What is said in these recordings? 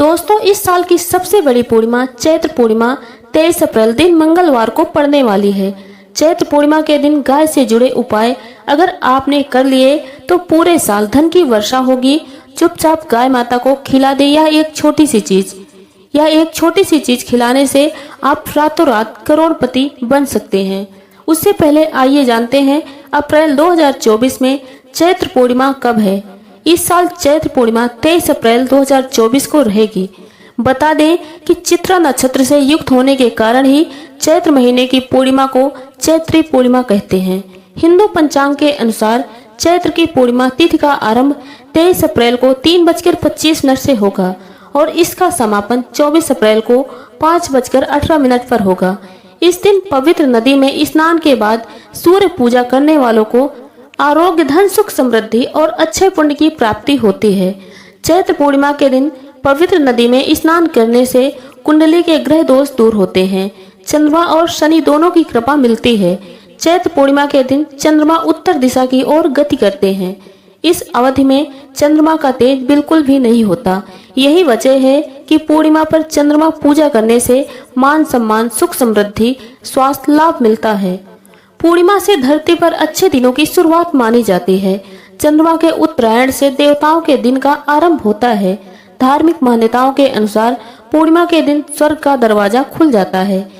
दोस्तों, इस साल की सबसे बड़ी पूर्णिमा चैत्र पूर्णिमा 23 अप्रैल दिन मंगलवार को पड़ने वाली है। चैत्र पूर्णिमा के दिन गाय से जुड़े उपाय अगर आपने कर लिए तो पूरे साल धन की वर्षा होगी। चुपचाप गाय माता को खिला दे यह एक छोटी सी चीज खिलाने से आप रातों रात करोड़पति बन सकते हैं। उससे पहले आइए जानते हैं अप्रैल 2024 में चैत्र पूर्णिमा कब है। इस साल चैत्र पूर्णिमा 23 अप्रैल 2024 को रहेगी। बता दें कि चित्रा नक्षत्र से युक्त होने के कारण ही चैत्र महीने की पूर्णिमा को चैत्री पूर्णिमा कहते हैं। हिंदू पंचांग के अनुसार चैत्र की पूर्णिमा तिथि का आरंभ 23 अप्रैल को 3:25 से होगा और इसका समापन 24 अप्रैल को 5:18 पर होगा। इस दिन पवित्र नदी में स्नान के बाद सूर्य पूजा करने वालों को आरोग्य, धन, सुख, समृद्धि और अच्छे पुण्य की प्राप्ति होती है। चैत्र पूर्णिमा के दिन पवित्र नदी में स्नान करने से कुंडली के ग्रह दोष दूर होते हैं। चंद्रमा और शनि दोनों की कृपा मिलती है। चैत्र पूर्णिमा के दिन चंद्रमा उत्तर दिशा की ओर गति करते हैं। इस अवधि में चंद्रमा का तेज बिल्कुल भी नहीं होता। यही वजह है कि पूर्णिमा पर चंद्रमा पूजा करने से मान सम्मान, सुख, समृद्धि, स्वास्थ्य लाभ मिलता है। पूर्णिमा से धरती पर अच्छे दिनों की शुरुआत मानी जाती है। चंद्रमा के उत्तरायण से देवताओं के दिन का आरंभ होता है। धार्मिक मान्यताओं के अनुसार पूर्णिमा के दिन स्वर्ग का दरवाजा खुल जाता है।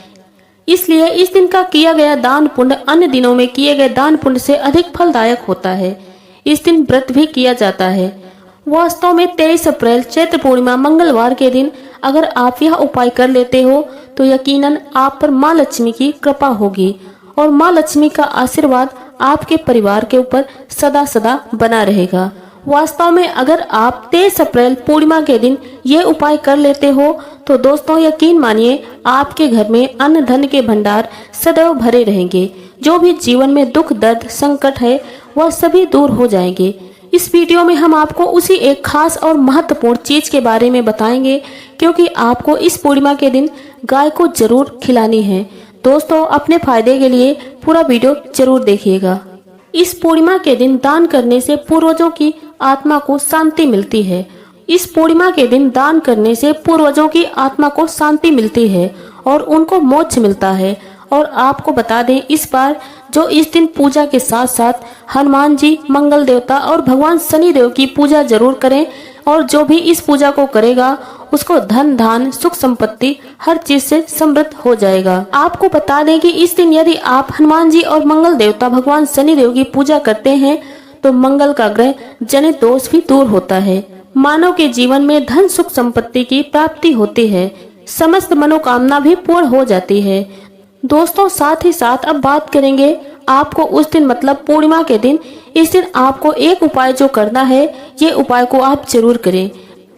इसलिए इस दिन का किया गया दान पुण्य अन्य दिनों में किए गए दान पुण्य से अधिक फलदायक होता है। इस दिन व्रत भी किया जाता है। वास्तव में 23 अप्रैल चैत्र पूर्णिमा मंगलवार के दिन अगर आप यह उपाय कर लेते हो तो यकीनन आप पर माँ लक्ष्मी की कृपा होगी और माँ लक्ष्मी का आशीर्वाद आपके परिवार के ऊपर सदा सदा बना रहेगा। वास्तव में अगर आप 23 अप्रैल पूर्णिमा के दिन ये उपाय कर लेते हो तो दोस्तों यकीन मानिए आपके घर में अन्न धन के भंडार सदैव भरे रहेंगे। जो भी जीवन में दुख, दर्द, संकट है वह सभी दूर हो जाएंगे। इस वीडियो में हम आपको उसी एक खास और महत्वपूर्ण चीज के बारे में बताएंगे क्योंकि आपको इस पूर्णिमा के दिन गाय को जरूर खिलानी है। दोस्तों, अपने फायदे के लिए पूरा वीडियो जरूर देखिएगा। इस पूर्णिमा के दिन दान करने से पूर्वजों की आत्मा को शांति मिलती है। इस पूर्णिमा के दिन दान करने से पूर्वजों की आत्मा को शांति मिलती है और उनको मोक्ष मिलता है। और आपको बता दें इस बार जो इस दिन पूजा के साथ साथ हनुमान जी, मंगल देवता और भगवान शनि देव की पूजा जरूर करें और जो भी इस पूजा को करेगा उसको धन, धान, सुख, संपत्ति हर चीज से समृद्ध हो जाएगा। आपको बता दें कि इस दिन यदि आप हनुमान जी और मंगल देवता भगवान शनि देव की पूजा करते हैं तो मंगल का ग्रह जनित दोष भी दूर होता है। मानव के जीवन में धन, सुख, संपत्ति की प्राप्ति होती है। समस्त मनोकामना भी पूर्ण हो जाती है। दोस्तों, साथ ही साथ अब बात करेंगे आपको उस दिन मतलब पूर्णिमा के दिन इस दिन आपको एक उपाय जो करना है ये उपाय को आप जरूर करें।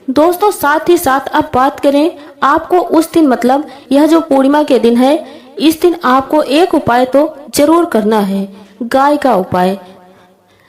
दोस्तों, साथ ही साथ अब बात करें आपको उस दिन मतलब यह जो पूर्णिमा के दिन है इस दिन आपको एक उपाय तो जरूर करना है, गाय का उपाय।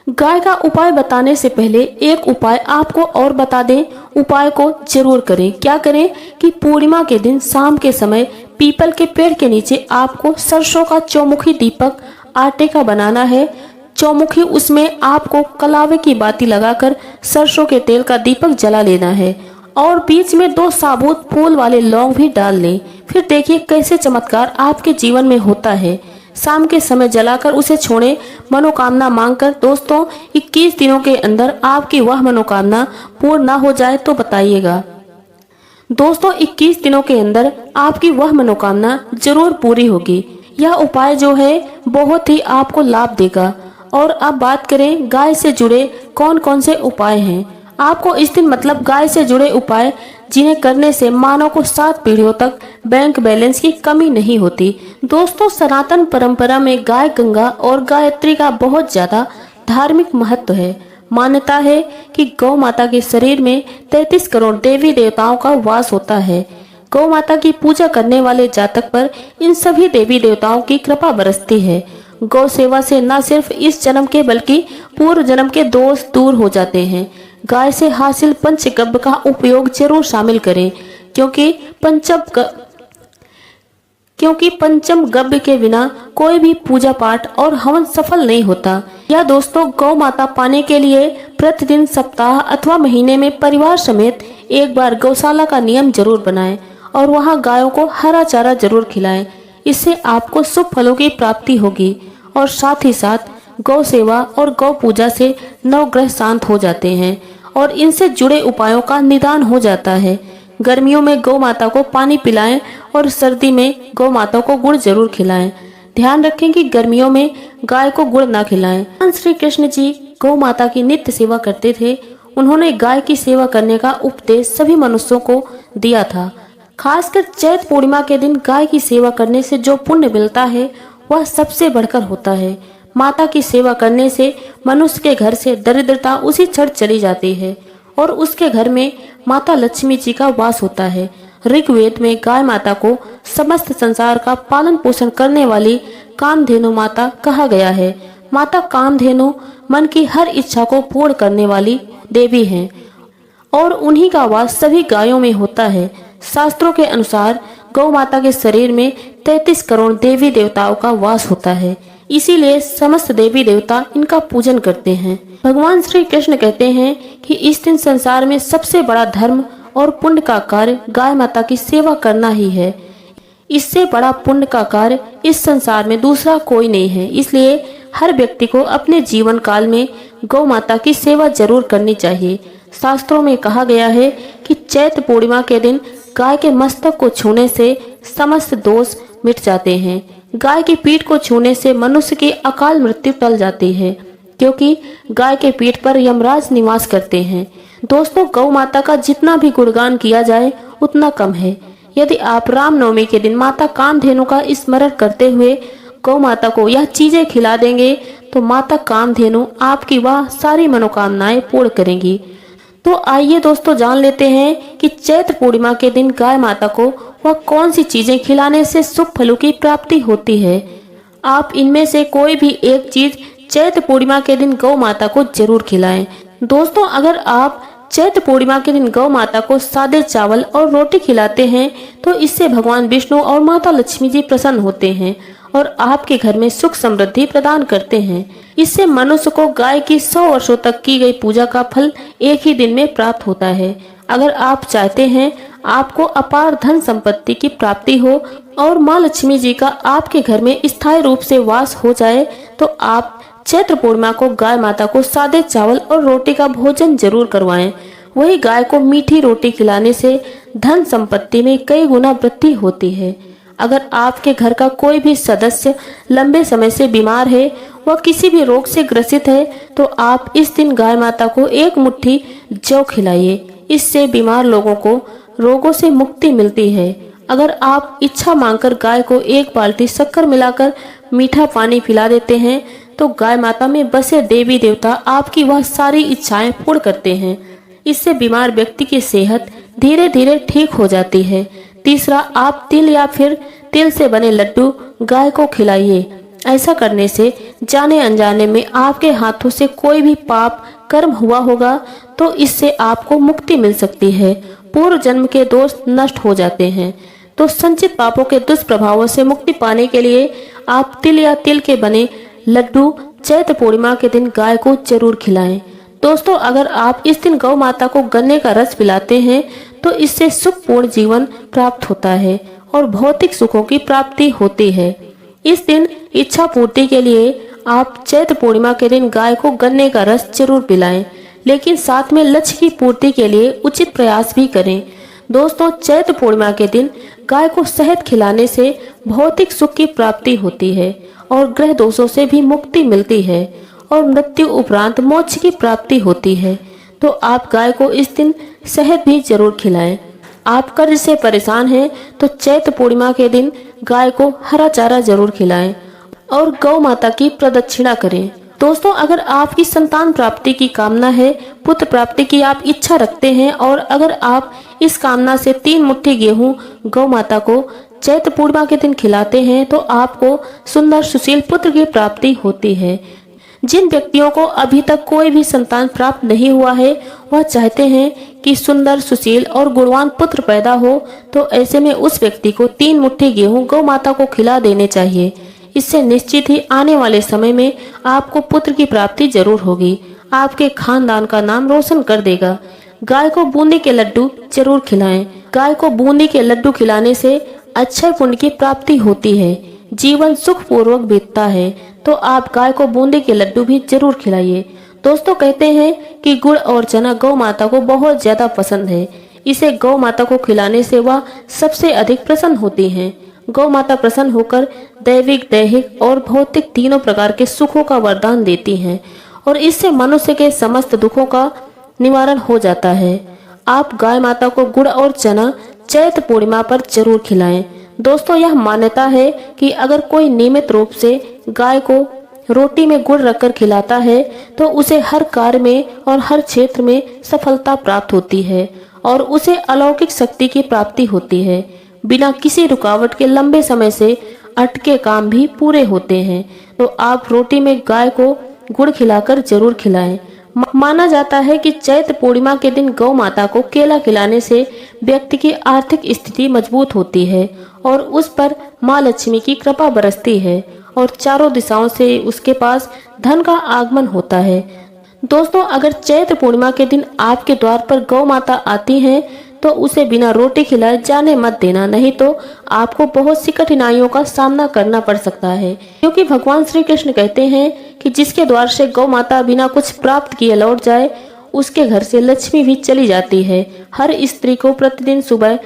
गाय का उपाय बताने से पहले एक उपाय आपको और बता दें, उपाय को जरूर करें। क्या करें कि पूर्णिमा के दिन शाम के समय पीपल के पेड़ के नीचे आपको सरसों का चौमुखी दीपक आटे का बनाना है। चौमुखी उसमें आपको कलावे की बाती लगाकर सरसों के तेल का दीपक जला लेना है और बीच में 2 साबुत फूल वाले लौंग भी डाल लें। फिर देखिए कैसे चमत्कार आपके जीवन में होता है। शाम के समय जलाकर उसे छोड़ें, मनोकामना मांगकर। दोस्तों, 21 दिनों के अंदर आपकी वह मनोकामना पूर्ण न हो जाए तो बताइएगा। दोस्तों, 21 दिनों के अंदर आपकी वह मनोकामना जरूर पूरी होगी। यह उपाय जो है बहुत ही आपको लाभ देगा। और अब बात करें गाय से जुड़े कौन कौन से उपाय हैं। आपको इस दिन मतलब गाय से जुड़े उपाय जिन्हें करने से मानव को 7 पीढ़ियों तक बैंक बैलेंस की कमी नहीं होती। दोस्तों, सनातन परंपरा में गाय, गंगा और गायत्री का बहुत ज्यादा धार्मिक महत्व है। मान्यता है कि गौ माता के शरीर में 33 करोड़ देवी देवताओं का वास होता है। गौ माता की पूजा करने वाले जातक पर इन सभी देवी देवताओं की कृपा बरसती है। गौ सेवा से न सिर्फ इस जन्म के बल्कि पूर्व जन्म के दोष दूर हो जाते हैं। गाय से हासिल पंचगव्य का उपयोग जरूर शामिल करें क्योंकि क्योंकि पंचम गव्य के बिना कोई भी पूजा पाठ और हवन सफल नहीं होता। या दोस्तों, गौ माता पाने के लिए प्रतिदिन, सप्ताह अथवा महीने में परिवार समेत एक बार गौशाला का नियम जरूर बनाएं और वहां गायों को हरा चारा जरूर खिलाएं। इससे आपको शुभ फलों की प्राप्ति होगी और साथ ही साथ गौ सेवा और गौ पूजा से नवग्रह शांत हो जाते हैं और इनसे जुड़े उपायों का निदान हो जाता है। गर्मियों में गौ माता को पानी पिलाएं और सर्दी में गौ माता को गुड़ जरूर खिलाएं। ध्यान रखें कि गर्मियों में गाय को गुड़ ना खिलाएं। भगवान श्री कृष्ण जी गौ माता की नित्य सेवा करते थे। उन्होंने गाय की सेवा करने का उपदेश सभी मनुष्यों को दिया था। खासकर चैत्र पूर्णिमा के दिन गाय की सेवा करने से जो पुण्य मिलता है वह सबसे बढ़कर होता है। माता की सेवा करने से मनुष्य के घर से दरिद्रता उसी क्षण चली जाती है और उसके घर में माता लक्ष्मी जी का वास होता है। ऋग्वेद में गाय माता को समस्त संसार का पालन पोषण करने वाली कामधेनु माता कहा गया है। माता कामधेनु मन की हर इच्छा को पूर्ण करने वाली देवी हैं और उन्हीं का वास सभी गायों में होता है। शास्त्रों के अनुसार गौ माता के शरीर में 33 करोड़ देवी देवताओं का वास होता है, इसीलिए समस्त देवी देवता इनका पूजन करते हैं। भगवान श्री कृष्ण कहते हैं कि इस दिन संसार में सबसे बड़ा धर्म और पुण्य का कार्य गाय माता की सेवा करना ही है। इससे बड़ा पुण्य का कार्य इस संसार में दूसरा कोई नहीं है। इसलिए हर व्यक्ति को अपने जीवन काल में गौ माता की सेवा जरूर करनी चाहिए। शास्त्रों में कहा गया है कि चैत्र पूर्णिमा के दिन गाय के मस्तक को छूने से समस्त दोष मिट जाते हैं। गाय की पीठ को छूने से मनुष्य की अकाल मृत्यु टल जाती है, क्योंकि गाय के पीठ पर यमराज निवास करते हैं। दोस्तों, गौ माता का जितना भी गुणगान किया जाए उतना कम है। यदि आप रामनवमी के दिन माता कामधेनु का स्मरण करते हुए गौ माता को यह चीजें खिला देंगे तो माता कामधेनु आपकी वह सारी मनोकामनाएं पूर्ण करेंगी। तो आइए दोस्तों, जान लेते हैं कि चैत्र पूर्णिमा के दिन गाय माता को वह कौन सी चीजें खिलाने से शुभ फलों की प्राप्ति होती है। आप इनमें से कोई भी एक चीज चैत्र पूर्णिमा के दिन गौ माता को जरूर खिलाएं। दोस्तों, अगर आप चैत्र पूर्णिमा के दिन गौ माता को सादे चावल और रोटी खिलाते हैं तो इससे भगवान विष्णु और माता लक्ष्मी जी प्रसन्न होते हैं और आपके घर में सुख समृद्धि प्रदान करते हैं। इससे मनुष्य को गाय की 100 वर्षों तक की गई पूजा का फल एक ही दिन में प्राप्त होता है। अगर आप चाहते हैं आपको अपार धन संपत्ति की प्राप्ति हो और माँ लक्ष्मी जी का आपके घर में स्थायी रूप से वास हो जाए तो आप चैत्र पूर्णिमा को गाय माता को सादे चावल और रोटी का भोजन जरूर करवाएं। वही गाय को मीठी रोटी खिलाने से धन संपत्ति में कई गुना वृद्धि होती है। अगर आपके घर का कोई भी सदस्य लंबे समय से बीमार है, वह किसी भी रोग से ग्रसित है, तो आप इस दिन गाय माता को एक मुट्ठी जौ खिलाइए। इससे बीमार लोगों को रोगों से मुक्ति मिलती है। अगर आप इच्छा मांगकर गाय को एक बाल्टी शक्कर मिलाकर मीठा पानी पिला देते हैं तो गाय माता में बसे देवी देवता आपकी वह सारी इच्छाएं पूर्ण करते हैं। इससे बीमार व्यक्ति की सेहत धीरे धीरे ठीक हो जाती है। तीसरा, आप तिल या फिर तिल से बने लड्डू गाय को खिलाइए। ऐसा करने से जाने अनजाने में आपके हाथों से कोई भी पाप कर्म हुआ होगा तो इससे आपको मुक्ति मिल सकती है। पूर्व जन्म के दोष नष्ट हो जाते हैं। तो संचित पापों के दुष्प्रभावों से मुक्ति पाने के लिए आप तिल या तिल के बने लड्डू चैत्र पूर्णिमा के दिन गाय को जरूर खिलाएं। दोस्तों, अगर आप इस दिन गौ माता को गन्ने का रस पिलाते हैं तो इससे सुखपूर्ण जीवन प्राप्त होता है और भौतिक सुखों की प्राप्ति होती है। इस दिन इच्छा पूर्ति के लिए आप चैत्र पूर्णिमा के दिन गाय को गन्ने का रस जरूर पिलाएं, लेकिन साथ में लक्ष्य की पूर्ति के लिए उचित प्रयास भी करें। दोस्तों, चैत्र पूर्णिमा के दिन गाय को शहद खिलाने से भौतिक सुख की प्राप्ति होती है और ग्रह दोषों से भी मुक्ति मिलती है और मृत्यु उपरांत मोक्ष की प्राप्ति होती है। तो आप गाय को इस दिन शहद भी जरूर खिलाएं। आप कर्ज से परेशान हैं तो चैत्र पूर्णिमा के दिन गाय को हरा चारा जरूर खिलाएं और गौ माता की प्रदक्षिणा करें। दोस्तों, अगर आपकी संतान प्राप्ति की कामना है, पुत्र प्राप्ति की आप इच्छा रखते हैं और अगर आप इस कामना से 3 मुट्ठी गेहूं गौ माता को चैत्र पूर्णिमा के दिन खिलाते हैं तो आपको सुंदर सुशील पुत्र की प्राप्ति होती है। जिन व्यक्तियों को अभी तक कोई भी संतान प्राप्त नहीं हुआ है, वह चाहते हैं कि सुंदर, सुशील और गुणवान पुत्र पैदा हो, तो ऐसे में उस व्यक्ति को 3 मुट्ठी गेहूं गौ माता को खिला देने चाहिए। इससे निश्चित ही आने वाले समय में आपको पुत्र की प्राप्ति जरूर होगी। आपके खानदान का नाम रोशन कर देगा। गाय को बूंदी के लड्डू जरूर खिलाएं। गाय को बूंदी के लड्डू खिलाने से अक्षय पुण्य की प्राप्ति होती है, जीवन सुख पूर्वक बीतता है। तो आप गाय को बूंदी के लड्डू भी जरूर खिलाइए। दोस्तों, कहते हैं कि गुड़ और चना गौ माता को बहुत ज्यादा पसंद है। इसे गौ माता को खिलाने से वह सबसे अधिक प्रसन्न होती हैं। गौ माता प्रसन्न होकर दैविक, दैहिक और भौतिक तीनों प्रकार के सुखों का वरदान देती हैं और इससे मनुष्य के समस्त दुखों का निवारण हो जाता है। आप गाय माता को गुड़ और चना चैत्र पूर्णिमा पर जरूर खिलाएं। दोस्तों, यह मान्यता है कि अगर कोई नियमित रूप से गाय को रोटी में गुड़ रखकर खिलाता है तो उसे हर कार्य में और हर क्षेत्र में सफलता प्राप्त होती है और उसे अलौकिक शक्ति की प्राप्ति होती है। बिना किसी रुकावट के लंबे समय से अटके काम भी पूरे होते हैं। तो आप रोटी में गाय को गुड़ खिलाकर जरूर खिलाएं। माना जाता है कि चैत्र पूर्णिमा के दिन गौ माता को केला खिलाने से व्यक्ति की आर्थिक स्थिति मजबूत होती है और उस पर माँ लक्ष्मी की कृपा बरसती है और चारों दिशाओं से उसके पास धन का आगमन होता है। दोस्तों, अगर चैत्र पूर्णिमा के दिन आपके द्वार पर गौ माता आती हैं तो उसे बिना रोटी खिलाए जाने मत देना, नहीं तो आपको बहुत सी कठिनाइयों का सामना करना पड़ सकता है। क्योंकि भगवान श्री कृष्ण कहते हैं कि जिसके द्वार से गौ माता बिना कुछ प्राप्त किए लौट जाए, उसके घर से लक्ष्मी भी चली जाती है। हर स्त्री को प्रतिदिन सुबह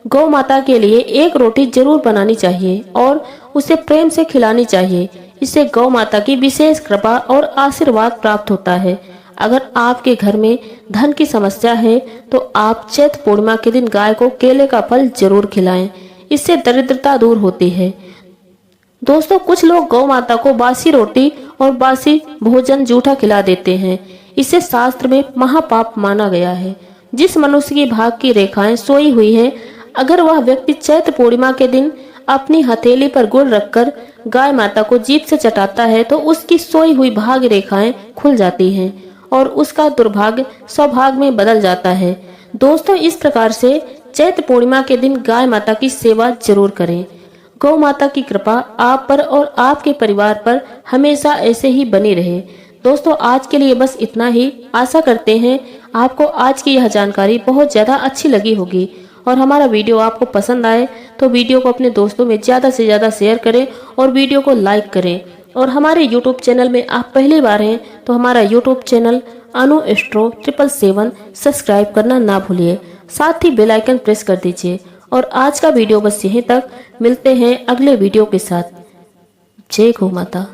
गौ माता के लिए एक रोटी जरूर बनानी चाहिए और उसे प्रेम से खिलानी चाहिए। इससे गौ माता की विशेष कृपा और आशीर्वाद प्राप्त होता है। अगर आपके घर में धन की समस्या है तो आप चैत्र पूर्णिमा के दिन गाय को केले का फल जरूर खिलाएं। इससे दरिद्रता दूर होती है। दोस्तों, कुछ लोग गौ माता को बासी रोटी और बासी भोजन जूठा खिला देते हैं। इसे शास्त्र में महापाप माना गया है। जिस मनुष्य की भाग की रेखाएं सोई हुई हैं, अगर वह व्यक्ति चैत्र पूर्णिमा के दिन अपनी हथेली पर गुड़ रखकर गाय माता को जीभ से चटाता है तो उसकी सोई हुई भाग्य रेखाएं खुल जाती हैं और उसका दुर्भाग्य सौभाग्य में बदल जाता है। दोस्तों, इस प्रकार से चैत्र पूर्णिमा के दिन गाय माता की सेवा जरूर करें। गौ माता की कृपा आप पर और आपके परिवार पर हमेशा ऐसे ही बनी रहे। दोस्तों, आज के लिए बस इतना ही। आशा करते हैं आपको आज की यह जानकारी बहुत ज़्यादा अच्छी लगी होगी और हमारा वीडियो आपको पसंद आए तो वीडियो को अपने दोस्तों में ज़्यादा से ज़्यादा शेयर करें और वीडियो को लाइक करें। और हमारे YouTube चैनल में आप पहली बार हैं तो हमारा YouTube चैनल अनु एस्ट्रो 777 सब्सक्राइब करना ना भूलिए। साथ ही बेल आइकन प्रेस कर दीजिए। और आज का वीडियो बस यहीं तक। मिलते हैं अगले वीडियो के साथ। जय गौ माता।